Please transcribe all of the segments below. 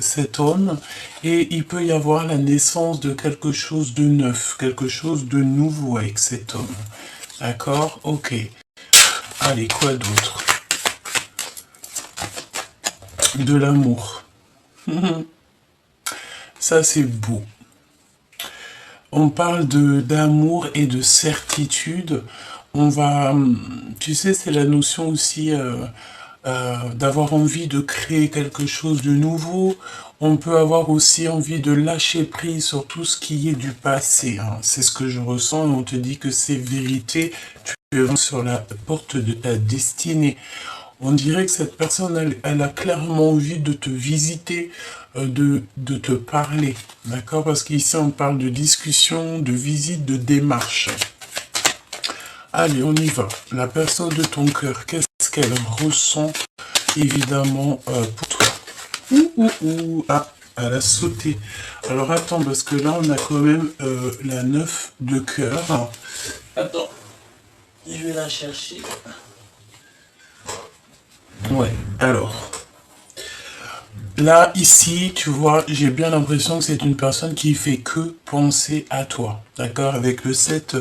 cet homme et il peut y avoir la naissance de quelque chose de neuf, quelque chose de nouveau avec cet homme. D'accord? Ok. Allez, quoi d'autre? De l'amour. Ça, c'est beau. On parle d'amour et de certitude. On va, tu sais, c'est la notion aussi d'avoir envie de créer quelque chose de nouveau. On peut avoir aussi envie de lâcher prise sur tout ce qui est du passé, hein. C'est ce que je ressens et on te dit que c'est vérité. Tu es sur la porte de ta destinée. On dirait que cette personne, elle a clairement envie de te visiter, de te parler, d'accord? Parce qu'ici, on parle de discussion, de visite, de démarche. Allez, on y va. La personne de ton cœur, qu'est-ce qu'elle ressent, évidemment, pour toi? Ah, elle a sauté. Alors, attends, parce que là, on a quand même la 9 de cœur. Attends, je vais la chercher. Ouais, alors, là, ici, tu vois, j'ai bien l'impression que c'est une personne qui fait que penser à toi, d'accord? Avec le 7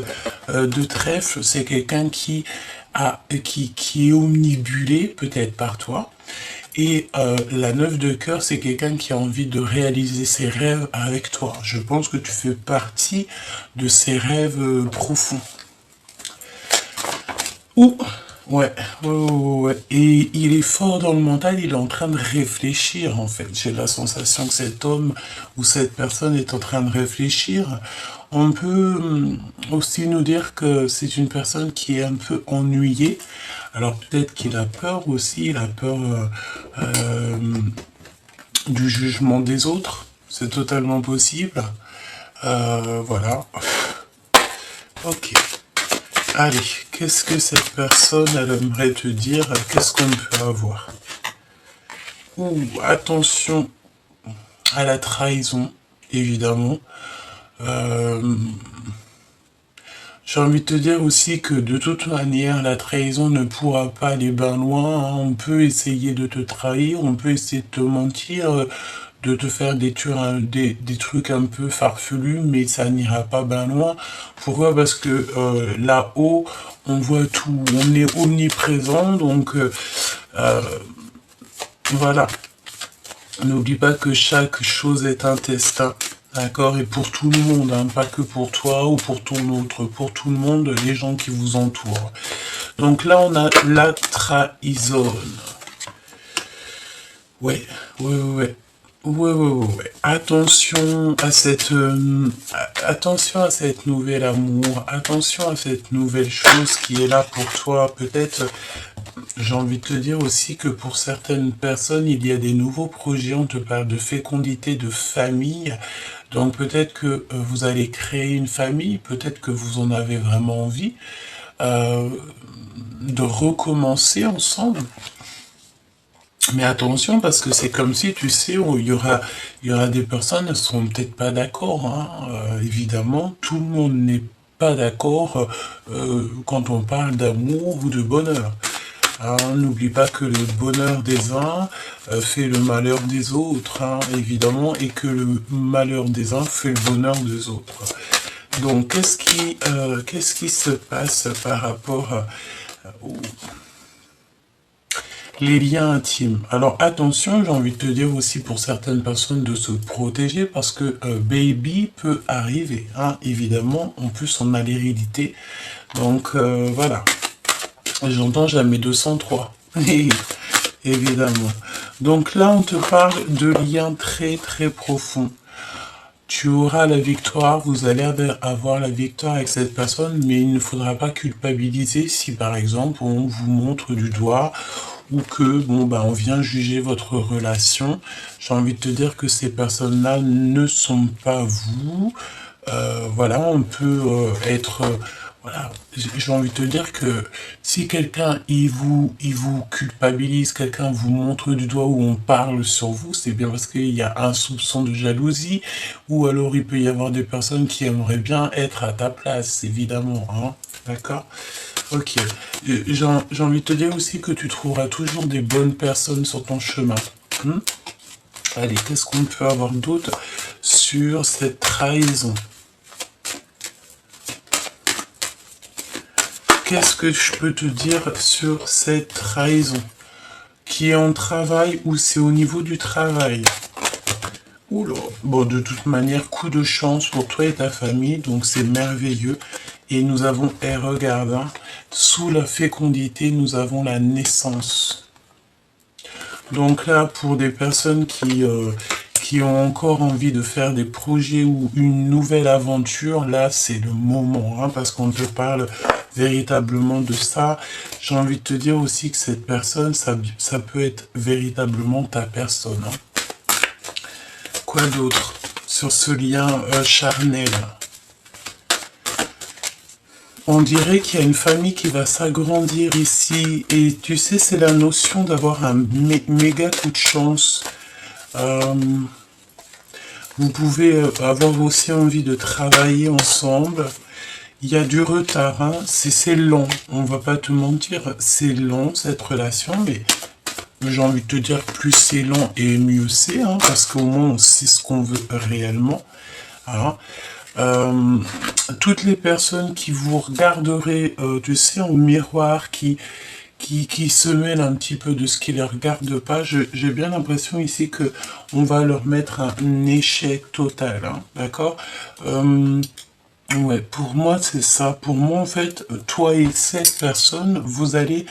de trèfle, c'est quelqu'un qui est omnibulé, peut-être par toi. Et la 9 de cœur, c'est quelqu'un qui a envie de réaliser ses rêves avec toi. Je pense que tu fais partie de ses rêves profonds. Ouais. Et il est fort dans le mental, il est en train de réfléchir, en fait. J'ai la sensation que cet homme ou cette personne est en train de réfléchir. On peut aussi nous dire que c'est une personne qui est un peu ennuyée. Alors peut-être qu'il a peur aussi, il a peur du jugement des autres. C'est totalement possible. Voilà. Ok. Allez, qu'est-ce que cette personne, elle aimerait te dire? Qu'est-ce qu'on peut avoir? Ouh, attention à la trahison, évidemment. J'ai envie de te dire aussi que de toute manière, la trahison ne pourra pas aller bien loin, hein. On peut essayer de te trahir, on peut essayer de te mentir, de te faire des trucs un peu farfelus, mais ça n'ira pas bien loin. Pourquoi? Parce que là-haut, on voit tout, on est omniprésent, donc voilà. N'oublie pas que chaque chose est un destin, d'accord? Et pour tout le monde, hein, pas que pour toi ou pour ton autre, pour tout le monde, les gens qui vous entourent. Donc là, on a la trahison. Ouais. Attention à cette nouvel amour, attention à cette nouvelle chose qui est là pour toi. Peut-être, j'ai envie de te dire aussi que pour certaines personnes, il y a des nouveaux projets. On te parle de fécondité, de famille. Donc peut-être que vous allez créer une famille, peut-être que vous en avez vraiment envie de recommencer ensemble. Mais attention, parce que c'est comme si, tu sais, il y aura des personnes qui ne seront peut-être pas d'accord, hein. Évidemment, tout le monde n'est pas d'accord quand on parle d'amour ou de bonheur. Hein, n'oublie pas que le bonheur des uns fait le malheur des autres, hein, évidemment, et que le malheur des uns fait le bonheur des autres. Donc, qu'est-ce qui se passe par rapport au les liens intimes. Alors attention, j'ai envie de te dire aussi pour certaines personnes de se protéger parce que baby peut arriver, hein, évidemment. En plus, on a l'hérédité. Donc voilà. J'entends jamais 203. Évidemment. Donc là, on te parle de liens très très profonds. Tu auras la victoire, vous allez avoir la victoire avec cette personne, mais il ne faudra pas culpabiliser si par exemple on vous montre du doigt ou que bon bah on vient juger votre relation. J'ai envie de te dire que ces personnes-là ne sont pas vous. Voilà, on peut être voilà, j'ai envie de te dire que si quelqu'un il vous culpabilise, quelqu'un vous montre du doigt ou on parle sur vous, c'est bien parce qu'il y a un soupçon de jalousie, ou alors il peut y avoir des personnes qui aimeraient bien être à ta place, évidemment, hein, d'accord? Ok. J'ai envie de te dire aussi que tu trouveras toujours des bonnes personnes sur ton chemin. Allez, qu'est-ce qu'on peut avoir d'autre sur cette trahison? Qu'est-ce que je peux te dire sur cette trahison? Qui est en travail ou c'est au niveau du travail? Oula. Bon, de toute manière, coup de chance pour toi et ta famille, donc c'est merveilleux. Et nous avons, regarde, hein, sous la fécondité, nous avons la naissance. Donc là, pour des personnes qui ont encore envie de faire des projets ou une nouvelle aventure, là, c'est le moment, hein, parce qu'on te parle véritablement de ça. J'ai envie de te dire aussi que cette personne, ça peut être véritablement ta personne. Hein. Quoi d'autre sur ce lien charnel? On dirait qu'il y a une famille qui va s'agrandir ici. Et tu sais, c'est la notion d'avoir un méga coup de chance. Vous pouvez avoir aussi envie de travailler ensemble. Il y a du retard, hein. C'est long. On va pas te mentir, c'est long cette relation, mais j'ai envie de te dire, plus c'est long et mieux c'est, hein, parce qu'au moins on sait ce qu'on veut réellement. Hein. Toutes les personnes qui vous regarderaient, tu sais, en miroir, qui se mêlent un petit peu de ce qui les regarde pas, j'ai bien l'impression ici que on va leur mettre un échec total, hein, d'accord? Ouais, pour moi, c'est ça. Pour moi, en fait, toi et cette personne, vous allez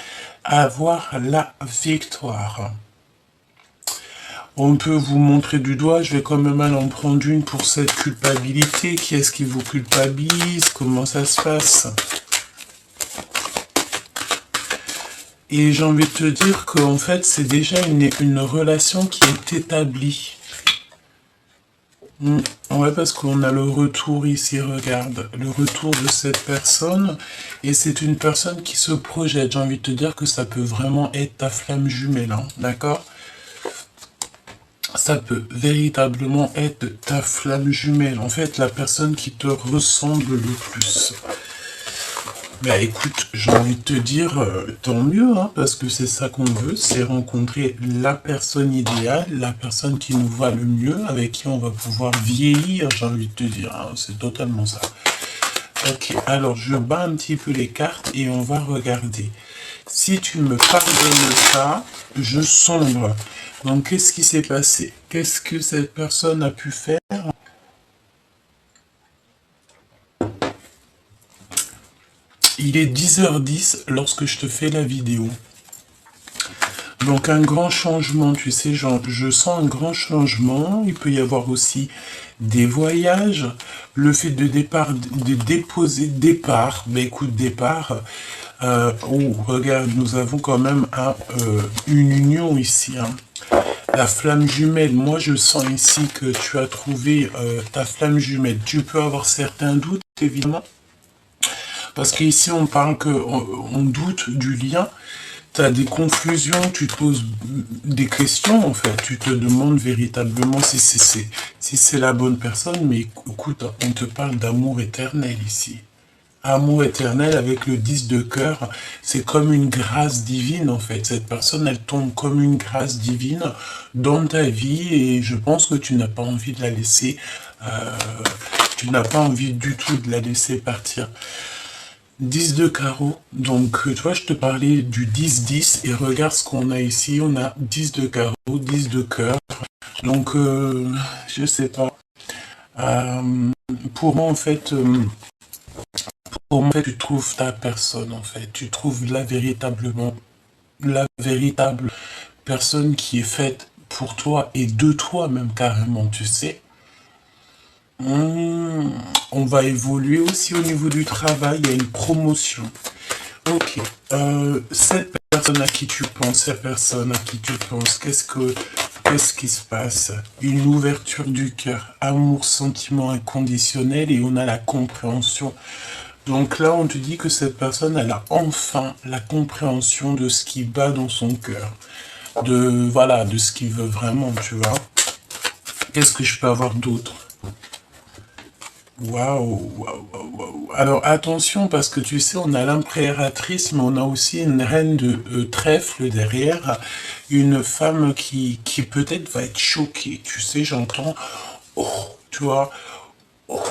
avoir la victoire. On peut vous montrer du doigt, je vais quand même aller en prendre une pour cette culpabilité. Qui est-ce qui vous culpabilise? Comment ça se passe? Et j'ai envie de te dire qu'en fait, c'est déjà une relation qui est établie. Ouais, parce qu'on a le retour ici, regarde, le retour de cette personne, et c'est une personne qui se projette. J'ai envie de te dire que ça peut vraiment être ta flamme jumelle, hein, d'accord? Ça peut véritablement être ta flamme jumelle, en fait, la personne qui te ressemble le plus. Bah écoute, j'ai envie de te dire, tant mieux, hein, parce que c'est ça qu'on veut, c'est rencontrer la personne idéale, la personne qui nous va le mieux, avec qui on va pouvoir vieillir, j'ai envie de te dire, hein, c'est totalement ça. Ok, alors je bats un petit peu les cartes et on va regarder. Si tu me pardonnes ça, je sombre. Donc qu'est-ce qui s'est passé? Qu'est-ce que cette personne a pu faire? Il est 10h10 lorsque je te fais la vidéo. Donc un grand changement, tu sais, je sens un grand changement. Il peut y avoir aussi des voyages. Le fait de départ, de déposer départ, ben écoute, départ. Oh, regarde, nous avons quand même une union ici. Hein. La flamme jumelle, moi je sens ici que tu as trouvé ta flamme jumelle. Tu peux avoir certains doutes, évidemment. Parce qu'ici, on parle on doute du lien, tu as des confusions, tu te poses des questions, en fait. Tu te demandes véritablement si c'est la bonne personne, mais écoute, on te parle d'amour éternel ici. Amour éternel avec le 10 de cœur, c'est comme une grâce divine, en fait. Cette personne, elle tombe comme une grâce divine dans ta vie, et je pense que tu n'as pas envie de la laisser, tu n'as pas envie du tout de la laisser partir. 10 de carreau, donc tu vois, je te parlais du 10-10 et regarde ce qu'on a ici, on a 10 de carreau, 10 de cœur, donc je sais pas, pour moi en fait, tu trouves ta personne en fait, tu trouves la véritable personne qui est faite pour toi et de toi même carrément, tu sais. On va évoluer aussi au niveau du travail, il y a une promotion. Ok, cette personne à qui tu penses, qu'est-ce qui se passe? Une ouverture du cœur, amour, sentiment inconditionnel, et on a la compréhension. Donc là, on te dit que cette personne, elle a enfin la compréhension de ce qui bat dans son cœur. Voilà, de ce qu'il veut vraiment, tu vois. Qu'est-ce que je peux avoir d'autre? Waouh, waouh, waouh, waouh. Alors attention, parce que tu sais, on a l'impératrice, mais on a aussi une reine de trèfle derrière, une femme qui peut-être va être choquée. Tu sais, j'entends, oh, tu vois, oh,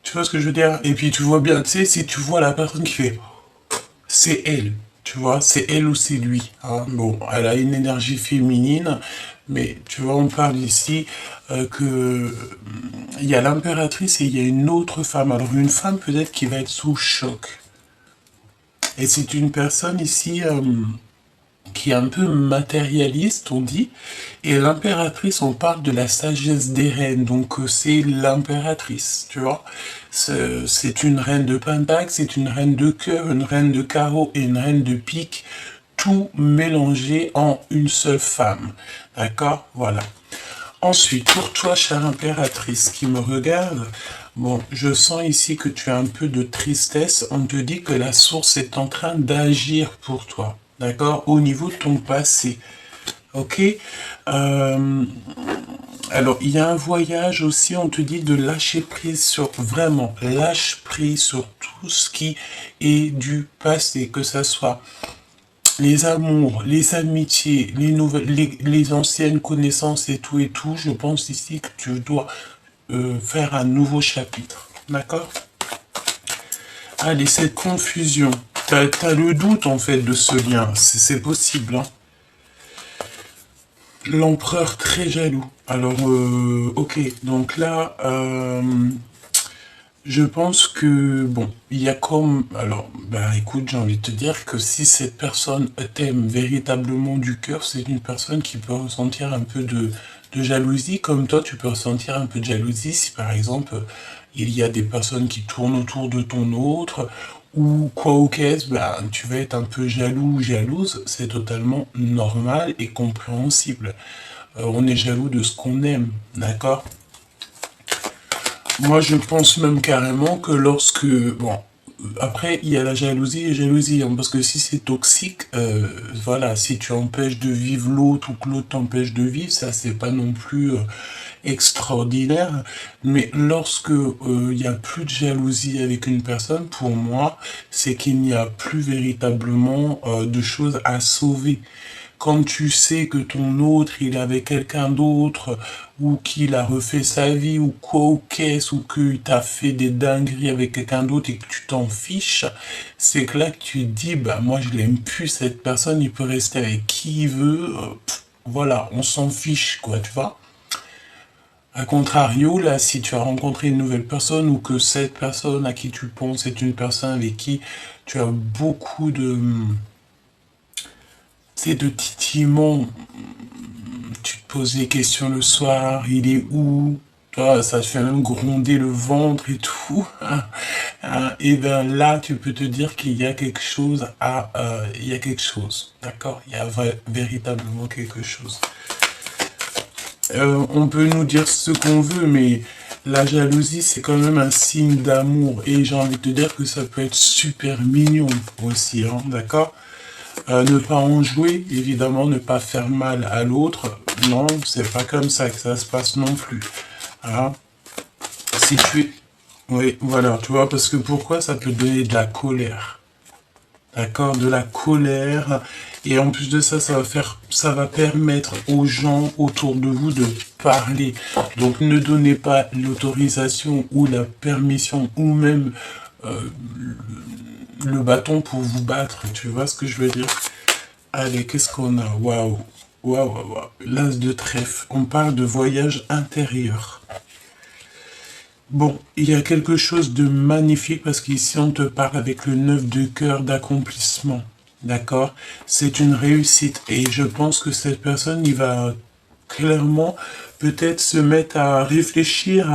tu vois ce que je veux dire? Et puis tu vois bien, tu sais, si tu vois la personne qui fait, c'est elle, tu vois, c'est elle ou c'est lui, hein. Bon, elle a une énergie féminine, mais tu vois, on parle ici que il y a l'impératrice et il y a une autre femme. Alors une femme peut-être qui va être sous choc. Et c'est une personne ici qui est un peu matérialiste, on dit. Et l'impératrice, on parle de la sagesse des reines. Donc c'est l'impératrice, tu vois. C'est une reine de pentacle, c'est une reine de cœur, une reine de carreau et une reine de pique. Tout mélangé en une seule femme. D'accord? Voilà. Ensuite, pour toi, chère impératrice qui me regarde, bon, je sens ici que tu as un peu de tristesse. On te dit que la source est en train d'agir pour toi, d'accord, au niveau de ton passé. Ok. Euh, alors, il y a un voyage aussi, on te dit de lâcher prise sur, vraiment, lâche prise sur tout ce qui est du passé, que ça soit les amours, les amitiés, les nouvelles, les anciennes connaissances et tout, je pense ici que tu dois faire un nouveau chapitre. D'accord? Allez, cette confusion. T'as le doute en fait de ce lien. C'est possible. Hein. L'empereur très jaloux. Alors, ok. Donc là, je pense que, bon, il y a comme... Alors, bah écoute, j'ai envie de te dire que si cette personne t'aime véritablement du cœur, c'est une personne qui peut ressentir un peu de jalousie, comme toi, tu peux ressentir un peu de jalousie si, par exemple, il y a des personnes qui tournent autour de ton autre, ou quoi ou qu'est-ce, bah, tu vas être un peu jaloux ou jalouse, c'est totalement normal et compréhensible. On est jaloux de ce qu'on aime, d'accord? Moi, je pense même carrément que lorsque... Bon, après, il y a la jalousie et jalousie, hein, parce que si c'est toxique, voilà, si tu empêches de vivre l'autre ou que l'autre t'empêche de vivre, ça, c'est pas non plus extraordinaire. Mais lorsque il y a plus de jalousie avec une personne, pour moi, c'est qu'il n'y a plus véritablement de choses à sauver. Quand tu sais que ton autre, il est avec quelqu'un d'autre, ou qu'il a refait sa vie, ou quoi ou qu'est-ce, ou qu'il t'a fait des dingueries avec quelqu'un d'autre et que tu t'en fiches, c'est que là que tu te dis, bah moi je l'aime plus cette personne, il peut rester avec qui il veut, voilà, on s'en fiche, quoi, tu vois. A contrario, là, si tu as rencontré une nouvelle personne ou que cette personne à qui tu penses est une personne avec qui tu as beaucoup de, c'est de titillement, tu te poses des questions le soir, il est où? Toi, ça te fait même gronder le ventre et tout. Et bien là, tu peux te dire qu'il y a quelque chose à... il y a quelque chose, d'accord? Il y a véritablement quelque chose. On peut nous dire ce qu'on veut, mais la jalousie, c'est quand même un signe d'amour. Et j'ai envie de te dire que ça peut être super mignon aussi, hein, d'accord? Ne pas en jouer, évidemment, ne pas faire mal à l'autre. Non, c'est pas comme ça que ça se passe non plus. Hein. Si tu es... Oui, voilà, tu vois, parce que pourquoi ça peut donner de la colère? D'accord, de la colère. Et en plus de ça, ça va permettre aux gens autour de vous de parler. Donc ne donnez pas l'autorisation ou la permission ou même le bâton pour vous battre. Tu vois ce que je veux dire? Allez, qu'est-ce qu'on a? Waouh, waouh, waouh, waouh. L'as de trèfle. On parle de voyage intérieur. Bon, il y a quelque chose de magnifique parce qu'ici on te parle avec le 9 de cœur d'accomplissement. D'accord? C'est une réussite et je pense que cette personne, il va clairement peut-être se mettre à réfléchir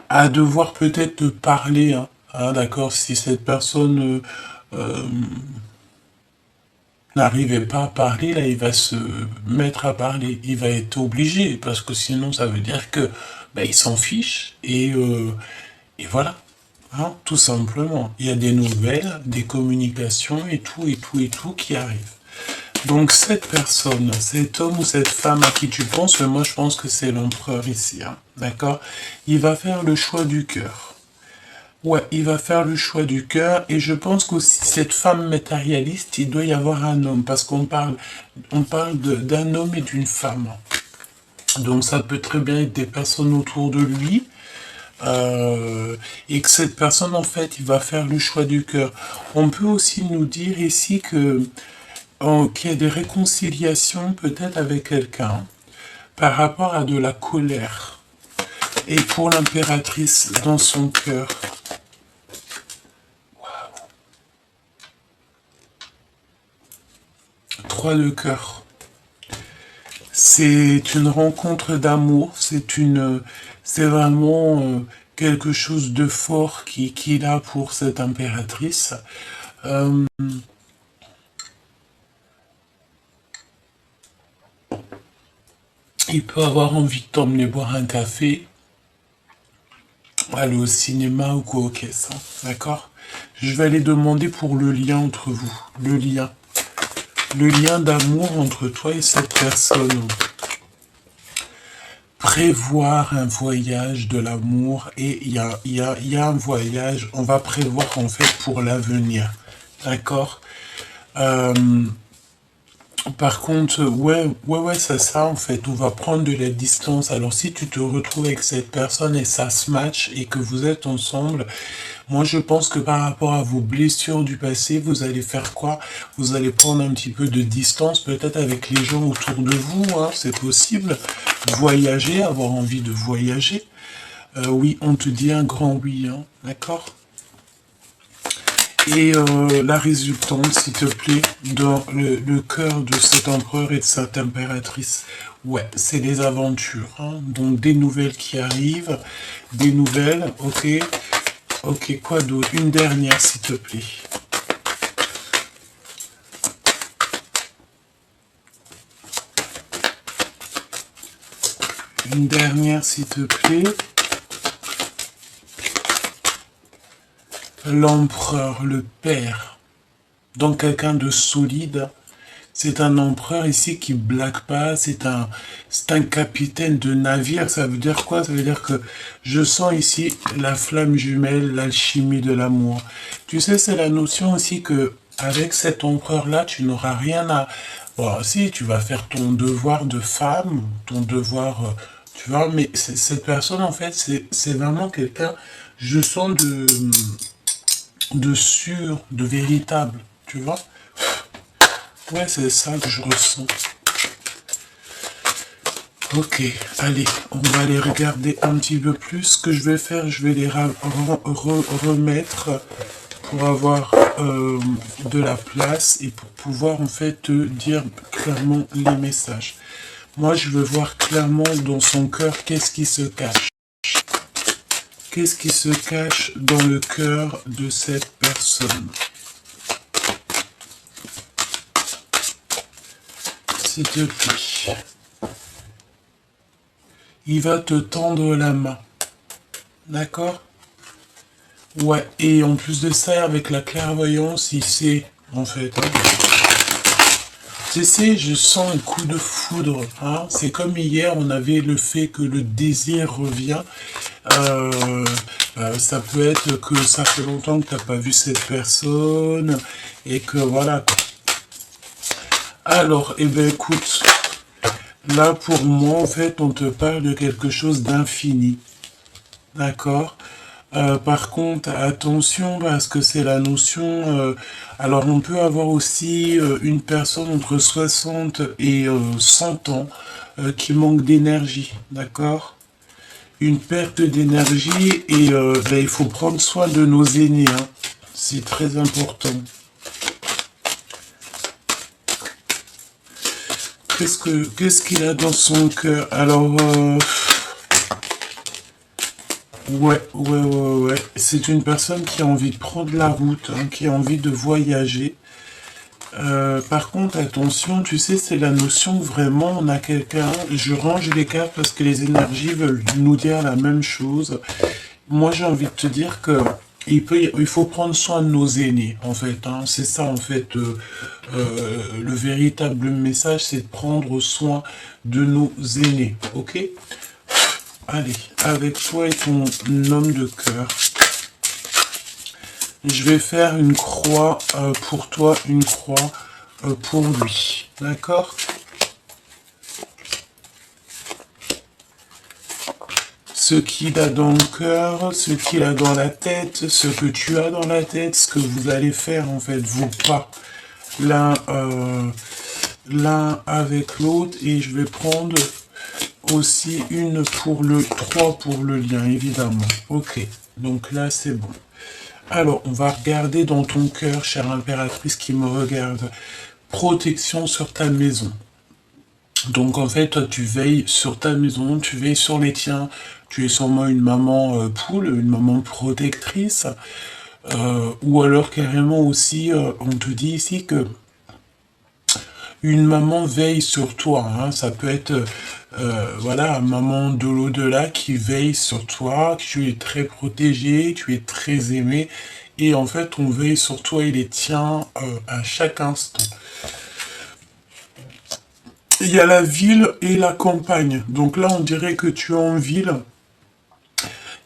à devoir peut-être te parler. Hein. Hein, d'accord? Si cette personne n'arrivait pas à parler, là, il va se mettre à parler. Il va être obligé, parce que sinon, ça veut dire que ben, il s'en fiche. Et voilà. Hein, tout simplement. Il y a des nouvelles, des communications et tout, et tout, et tout qui arrivent. Donc, cette personne, cet homme ou cette femme à qui tu penses, mais moi, je pense que c'est l'empereur ici. Hein, d'accord? Il va faire le choix du cœur. Ouais, il va faire le choix du cœur et je pense qu'aussi cette femme matérialiste, il doit y avoir un homme parce qu'on parle d'un homme et d'une femme. Donc ça peut très bien être des personnes autour de lui euh, et que cette personne en fait, il va faire le choix du cœur. On peut aussi nous dire ici qu'il y a des réconciliations peut-être avec quelqu'un par rapport à de la colère. Et pour l'impératrice dans son cœur, 3 de cœur. C'est une rencontre d'amour, c'est vraiment quelque chose de fort qui est là pour cette impératrice. Euh, il peut avoir envie de t'emmener boire un café, aller au cinéma ou quoi au caisse, hein, d'accord? Je vais aller demander pour le lien entre vous, le lien d'amour entre toi et cette personne. Prévoir un voyage de l'amour et il y a un voyage, on va prévoir en fait pour l'avenir, d'accord. Euh, Par contre, ouais, c'est ça en fait. On va prendre de la distance. Alors, si tu te retrouves avec cette personne et ça se match et que vous êtes ensemble, moi je pense que par rapport à vos blessures du passé, vous allez faire quoi? Vous allez prendre un petit peu de distance, peut-être avec les gens autour de vous, hein, c'est possible. Voyager, avoir envie de voyager. Oui, on te dit un grand oui, hein, d'accord? Et la résultante, s'il te plaît, dans le cœur de cet empereur et de cette impératrice. Ouais, c'est les aventures, hein. Donc des nouvelles qui arrivent, des nouvelles, ok. Ok, quoi d'autre? Une dernière, s'il te plaît. Une dernière, s'il te plaît. L'empereur, le père. Donc quelqu'un de solide. C'est un empereur ici qui blague pas, c'est un capitaine de navire. Ça veut dire quoi? Ça veut dire que je sens ici la flamme jumelle, l'alchimie de l'amour. Tu sais, c'est la notion aussi que avec cet empereur-là, tu n'auras rien à... Bon, si, tu vas faire ton devoir de femme, ton devoir, tu vois, mais cette personne, en fait, c'est vraiment quelqu'un, je sens de sûr, de véritable, tu vois. Ouais, c'est ça que je ressens. Ok, allez, on va aller regarder un petit peu plus. Ce que je vais faire, je vais les remettre pour avoir de la place et pour pouvoir en fait te dire clairement les messages. Moi, je veux voir clairement dans son cœur qu'est-ce qui se cache. Qu'est-ce qui se cache dans le cœur de cette personne? S'il te plaît. Il va te tendre la main. D'accord? Ouais, et en plus de ça, avec la clairvoyance, il sait, en fait, hein. Tu sais, je sens un coup de foudre, hein. C'est comme hier, on avait le fait que le désir revient. Euh, Ça peut être que ça fait longtemps que tu n'as pas vu cette personne, et que voilà, quoi. Alors, eh ben écoute, là pour moi, en fait, on te parle de quelque chose d'infini. D'accord? Par contre, attention parce que c'est la notion. Alors, on peut avoir aussi une personne entre 60 et 100 ans qui manque d'énergie. D'accord? Une perte d'énergie et ben, il faut prendre soin de nos aînés, hein. C'est très important. Qu'est-ce qu'il a dans son cœur? Alors, ouais. C'est une personne qui a envie de prendre la route, hein, qui a envie de voyager. Par contre, attention, tu sais, c'est la notion que vraiment on a quelqu'un. Je range les cartes parce que les énergies veulent nous dire la même chose. Moi, j'ai envie de te dire que il faut prendre soin de nos aînés, en fait, hein. C'est ça, en fait, le véritable message, c'est de prendre soin de nos aînés, ok? Allez, avec toi et ton homme de cœur. je vais faire une croix pour toi, une croix pour lui. D'accord? Ce qu'il a dans le cœur, ce qu'il a dans la tête, ce que tu as dans la tête, ce que vous allez faire en fait, vous pas, l'un avec l'autre. Et je vais prendre aussi une pour le 3 pour le lien, évidemment. Ok, donc là c'est bon. Alors, on va regarder dans ton cœur, chère impératrice qui me regarde. Protection sur ta maison. Donc en fait, toi tu veilles sur ta maison, tu veilles sur les tiens, tu es sûrement une maman poule, une maman protectrice, ou alors carrément aussi, on te dit ici que une maman veille sur toi, hein. Ça peut être, voilà, maman de l'au-delà qui veille sur toi, que tu es très protégé, tu es très aimé, et en fait on veille sur toi et les tiens à chaque instant. Il y a la ville et la campagne. Donc là, on dirait que tu es en ville.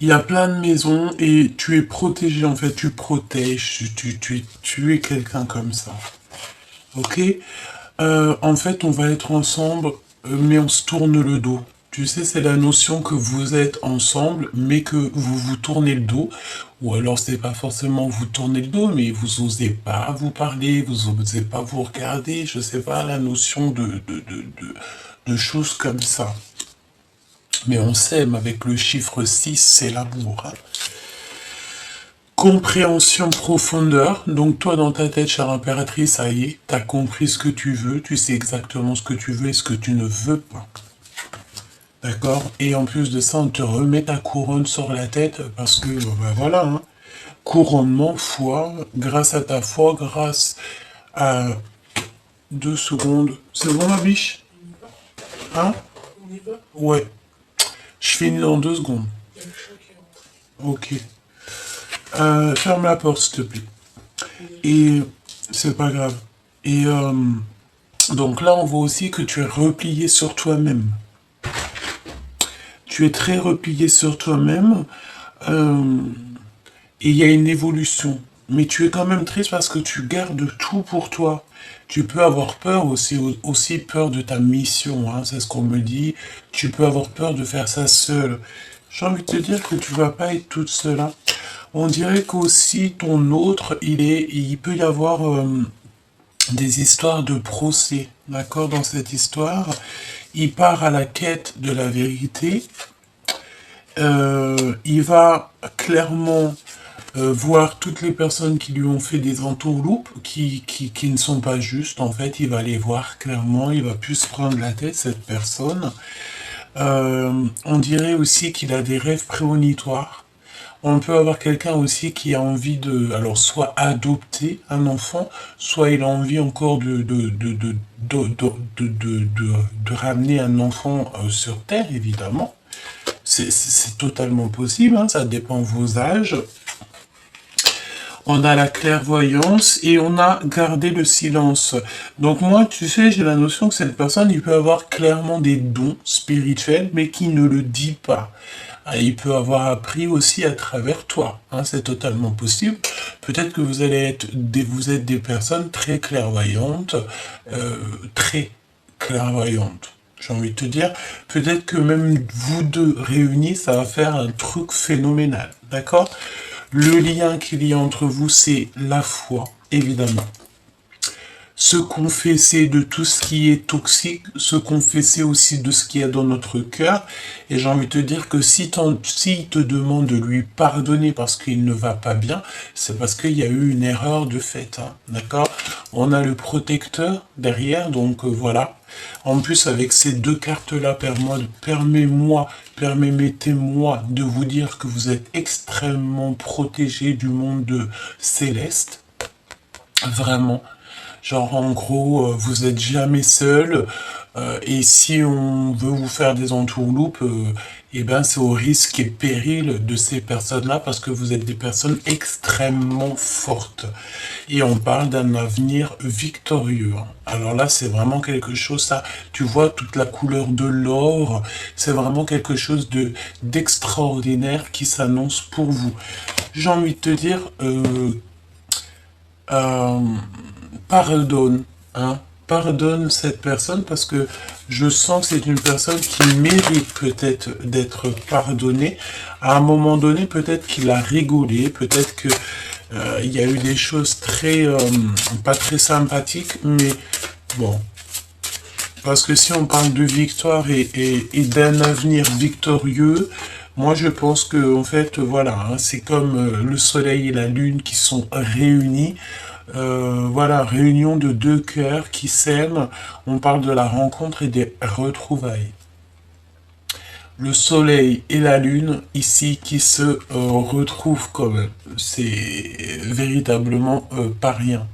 Il y a plein de maisons et tu es protégé. En fait, tu protèges. Tu es quelqu'un comme ça. Ok? En fait, on va être ensemble, mais on se tourne le dos. Tu sais, c'est la notion que vous êtes ensemble, mais que vous vous tournez le dos. Ou alors, c'est pas forcément vous tourner le dos, mais vous osez pas vous parler, vous osez pas vous regarder. Je sais pas, la notion de choses comme ça. Mais on s'aime avec le chiffre 6, c'est l'amour. Hein. Compréhension profondeur. Donc toi, dans ta tête, chère impératrice, ça y est, tu as compris ce que tu veux, tu sais exactement ce que tu veux et ce que tu ne veux pas. D'accord? Et en plus de ça, on te remet ta couronne sur la tête parce que, ben voilà, hein, couronnement, foi, grâce à ta foi, grâce à 2 secondes. C'est bon, ma biche? Hein? Ouais. Je finis dans 2 secondes. Ok. Ferme la porte, s'il te plaît. Et c'est pas grave. Et donc là, on voit aussi que tu es replié sur toi-même. Tu es très replié sur toi-même. Et il y a une évolution. Mais tu es quand même triste parce que tu gardes tout pour toi. Tu peux avoir peur aussi peur de ta mission, hein, c'est ce qu'on me dit. Tu peux avoir peur de faire ça seul. J'ai envie de te dire que tu vas pas être toute seule. Hein. On dirait qu'aussi ton autre, il peut y avoir des histoires de procès. D'accord? Dans cette histoire, il part à la quête de la vérité. Il va clairement voir toutes les personnes qui lui ont fait des entourloupes, qui ne sont pas justes. En fait, il va les voir clairement, il va plus se prendre la tête, cette personne. On dirait aussi qu'il a des rêves prémonitoires. On peut avoir quelqu'un aussi qui a envie de, alors soit adopter un enfant, soit il a envie encore de ramener un enfant sur Terre, évidemment. C'est totalement possible, hein, ça dépend de vos âges. On a la clairvoyance et on a gardé le silence. Donc moi, tu sais, j'ai la notion que cette personne, il peut avoir clairement des dons spirituels, mais qui ne le dit pas. Il peut avoir appris aussi à travers toi. Hein, c'est totalement possible. Peut-être que vous êtes des personnes très clairvoyantes, très clairvoyantes. J'ai envie de te dire, peut-être que même vous deux réunis, ça va faire un truc phénoménal. D'accord? Le lien qu'il y a entre vous, c'est la foi, évidemment. Se confesser de tout ce qui est toxique, se confesser aussi de ce qu'il y a dans notre cœur. Et j'ai envie de te dire que s'il te demande de lui pardonner parce qu'il ne va pas bien, c'est parce qu'il y a eu une erreur de fait. Hein, d'accord? On a le protecteur derrière, donc voilà. En plus, avec ces 2 cartes-là, permettez-moi de vous dire que vous êtes extrêmement protégé du monde céleste. Vraiment. Genre, en gros, vous êtes jamais seul. Et si on veut vous faire des entourloupes, eh ben, c'est au risque et péril de ces personnes-là parce que vous êtes des personnes extrêmement fortes. Et on parle d'un avenir victorieux. Alors là, c'est vraiment quelque chose, ça, tu vois, toute la couleur de l'or, c'est vraiment quelque chose d'extraordinaire qui s'annonce pour vous. J'ai envie de te dire, euh, pardonne, hein, pardonne cette personne parce que je sens que c'est une personne qui mérite peut-être d'être pardonnée. À un moment donné, peut-être qu'il a rigolé, peut-être que il y a eu des choses très pas très sympathiques, mais bon. Parce que si on parle de victoire et d'un avenir victorieux, moi je pense que en fait voilà, hein, c'est comme le soleil et la lune qui sont réunis. Voilà, réunion de deux cœurs qui s'aiment. On parle de la rencontre et des retrouvailles. Le soleil et la lune ici qui se retrouvent quand même. C'est véritablement pas rien.